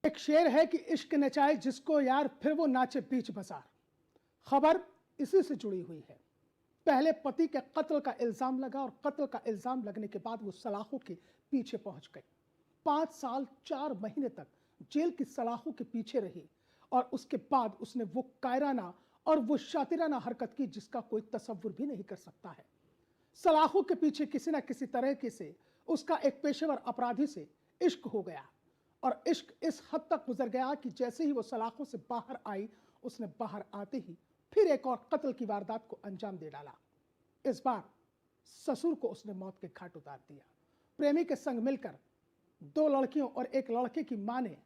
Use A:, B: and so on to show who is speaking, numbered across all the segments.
A: एक शेर है कि इश्क नचाए जिसको यार फिर वो नाचे बीच बाजार। खबर इसी से जुड़ी हुई है। पहले पति के कत्ल का इल्जाम लगा और कत्ल का इल्जाम लगने के बाद वो सलाखों के पीछे पहुंच गई। 5 साल 4 महीने तक जेल की सलाखों के पीछे रही और उसके बाद उसने वो कायराना और वो शातिराना हरकत की जिसका कोई तसव्वुर भी नहीं कर सकता है। सलाखों के पीछे किसी ना किसी तरह के से उसका एक पेशेवर अपराधी से इश्क हो गया और इश्क इस हद तक गुजर गया कि जैसे ही वो सलाखों से बाहर आई, उसने बाहर आते ही फिर एक और कत्ल की वारदात को अंजाम दे डाला। इस बार ससुर को उसने मौत के घाट उतार दिया। प्रेमी के संग मिलकर 2 लड़कियों और एक लड़के की मां ने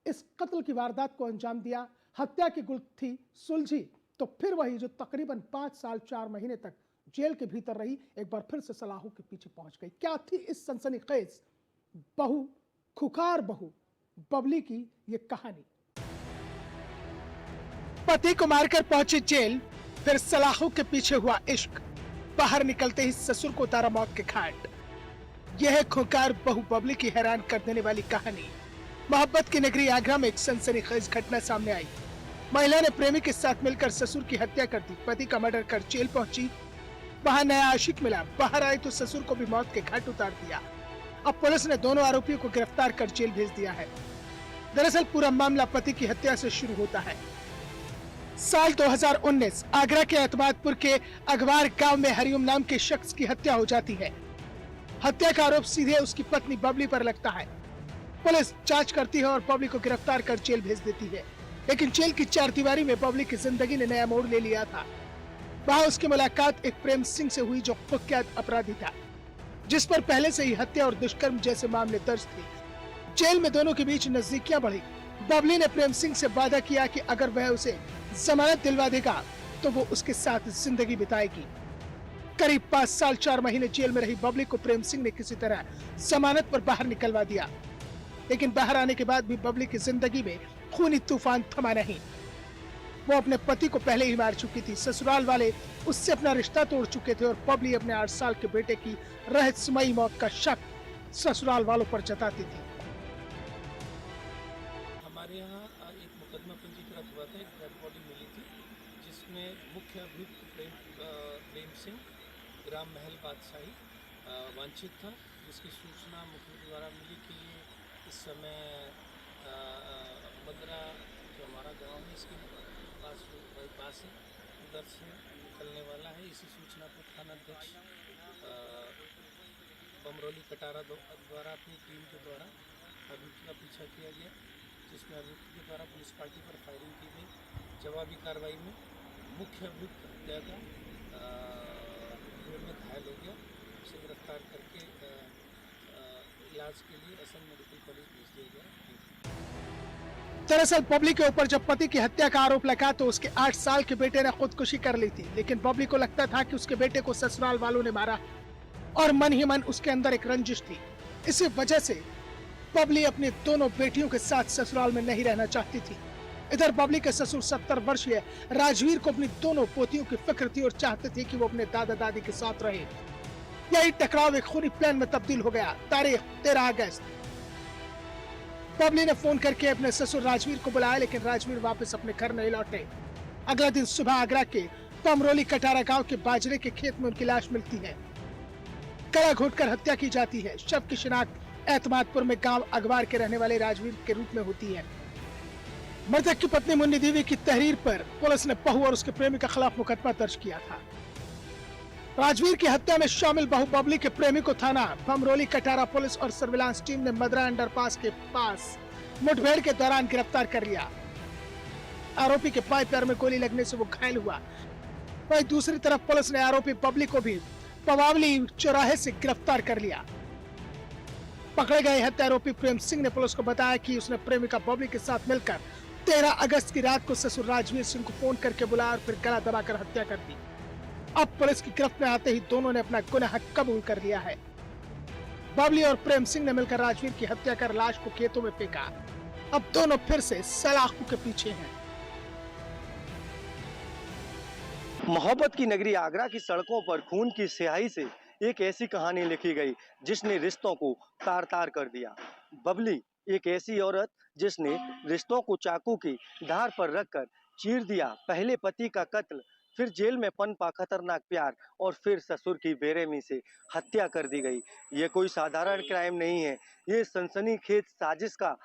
A: इस कत्ल की वारदात को अंजाम दिया। हत्या की गुत्थी सुलझी तो फिर वही जो तकरीबन 5 साल 4 महीने तक जेल के भीतर रही, एक बार फिर से सलाखों के पीछे पहुंच गई। क्या थी इस सनसनीखेज बहू, खुखार बहू बबली की ये कहानी। पति को मारकर पहुंची जेल, फिर सलाखों के पीछे हुआ इश्क, बाहर निकलते ही ससुर को उतारा मौत के घाट। यह है खुखार बहू बबली की हैरान कर देने वाली कहानी। मोहब्बत की नगरी आगरा में एक सनसनीखेज घटना सामने आई। महिला ने प्रेमी के साथ मिलकर ससुर की हत्या कर दी। पति का मर्डर कर जेल पहुंची, वहां नया आशिक मिला। बाहर आई तो ससुर को भी मौत के घाट उतार दिया। अब पुलिस ने दोनों आरोपियों को गिरफ्तार कर जेल भेज दिया है। दरअसल पूरा मामला पति की हत्या से शुरू होता है। साल 2019 आगरा के एतमादपुर के अगवार गांव में हरिओम नाम के शख्स की हत्या हो जाती है। हत्या का आरोप सीधे उसकी पत्नी बबली पर लगता है। पुलिस जांच करती है और बबली को गिरफ्तार कर जेल भेज देती है। लेकिन जेल की चारदीवारी में बबली की जिंदगी ने नया मोड़ ले लिया था। वहां उसकी मुलाकात एक प्रेम सिंह से हुई जो कुख्यात अपराधी था, जिस पर पहले से ही हत्या और दुष्कर्म जैसे मामले दर्ज थे। जेल में दोनों के बीच नजदीकियां बढ़ी। बबली ने प्रेम सिंह से वादा किया कि अगर वह उसे जमानत दिलवा देगा तो वो उसके साथ जिंदगी बिताएगी। करीब 5 साल 4 महीने जेल में रही बबली को प्रेम सिंह ने किसी तरह जमानत पर बाहर निकलवा दिया। लेकिन बाहर आने के बाद भी बबली की जिंदगी में खूनी तूफान थमा नहीं। वो अपने पति को पहले ही मार चुकी थी। ससुराल वाले उससे अपना रिश्ता तोड़ चुके थे और बबली अपने 8 साल के बेटे की रहस्यमयी मौत का शक ससुराल वालों पर जताती थी।
B: हमारे यहाँ एक मुकदमा पंजीकृत हुआ था, एक डेड बॉडी मिली थी जिसमें मुख्य अभियुक्त प्रेम सिंह ग्राम महल बादशाही वांछित था, जिसकी सूचना मुखबिर द्वारा मिली कि इस समय बदरा जो हमारा गांव है इसके पास है, उधर से निकलने वाला है। इसी सूचना पर थानाध्यक्ष बमरौली कटारा द्वारा अपनी टीम के द्वारा अभियुक्त का पीछा किया गया, जिसमें अभियुक्त के द्वारा पुलिस पार्टी पर फायरिंग की गई। जवाबी कार्रवाई में मुख्य अभियुक्त हत्यागा भीड़ में घायल हो गया। उसे गिरफ्तार करके इलाज के लिए असम मेडिकल कॉलेज भेज दिया गया।
A: दरअसल बबली के ऊपर जब पति की हत्या का आरोप लगा तो उसके 8 साल के बेटे ने खुदकुशी कर ली थी। लेकिन बबली को लगता था कि उसके बेटे को ससुराल वालों ने मारा और मन ही मन उसके अंदर एक रंजिश थी। इसी वजह से बबली अपनी दोनों बेटियों के साथ ससुराल में नहीं रहना चाहती थी। इधर बबली के ससुर 70 वर्षीय राजवीर को अपनी दोनों पोतियों की फिक्र थी और चाहते थे कि वो अपने दादा दादी के साथ रहे। यही टकराव एक खूनी प्लान में तब्दील हो गया। तारीख 13 अगस्त। बबली ने फोन करके अपने ससुर राजवीर को बुलाया, लेकिन राजवीर वापस अपने घर नहीं लौटे। अगला दिन सुबह आगरा के बमरौली कटारा गांव के बाजरे के खेत में उनकी लाश मिलती है। गला घोटकर हत्या की जाती है। शव की शिनाख्त एतमादपुर में गांव अगवार के रहने वाले राजवीर के रूप में होती है। मृतक की पत्नी मुन्नी देवी की तहरीर पर पुलिस ने बहू और उसके प्रेमी के खिलाफ मुकदमा दर्ज किया था। राजवीर की हत्या में शामिल बहू बबली के प्रेमी को थाना बमरौली कटारा पुलिस और सर्विलांस टीम ने मदरा अंडरपास के पास मुठभेड़ के दौरान गिरफ्तार कर लिया। आरोपी के बाएं पैर में गोली लगने से वो घायल हुआ। वहीं दूसरी तरफ पुलिस ने आरोपी बबली को भी पवावली चौराहे से गिरफ्तार कर लिया। पकड़े गए हत्या आरोपी प्रेम सिंह ने पुलिस को बताया कि उसने प्रेमिका बबली के साथ मिलकर 13 अगस्त की रात को ससुर राजवीर सिंह को फोन करके बुलाया और फिर गला दबाकर हत्या कर दी। अब पुलिस की गिरफ्त में आते ही दोनों ने अपना गुनाह कबूल कर लिया है। बबली और प्रेम सिंह ने मिलकर राजवीर की हत्या कर लाश को खेतों में फेंका। अब दोनों फिर से सलाखों के पीछे हैं।
C: मोहब्बत की नगरी आगरा की सड़कों पर खून की स्याही से एक ऐसी कहानी लिखी गई जिसने रिश्तों को तार तार कर दिया। बबली एक ऐसी औरत जिसने रिश्तों को चाकू की धार पर रखकर चीर दिया, पहले पति का कत्ल, फिर जेल में पनपा खतरनाक प्यार और फिर ससुर की बेरहमी से हत्या कर दी गई। ये कोई साधारण क्राइम नहीं है, ये सनसनीखेज साजिश का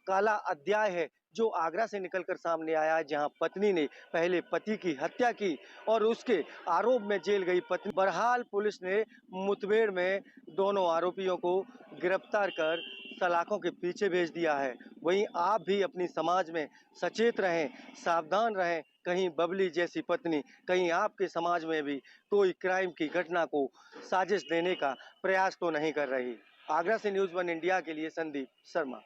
C: काला अध्याय है जो आगरा से निकलकर सामने आया है, जहां पत्नी ने पहले पति की हत्या की और उसके आरोप में जेल गई पत्नी। बहरहाल पुलिस ने मुठभेड़ में दोनों आरोपियों को गिरफ्तार कर सलाखों के पीछे भेज दिया है। वहीं आप भी अपनी समाज में सचेत रहें, सावधान रहें, कहीं बबली जैसी पत्नी कहीं आपके समाज में भी कोई क्राइम की घटना को साजिश देने का प्रयास तो नहीं कर रही। आगरा से न्यूज़ 1 इंडिया के लिए संदीप शर्मा।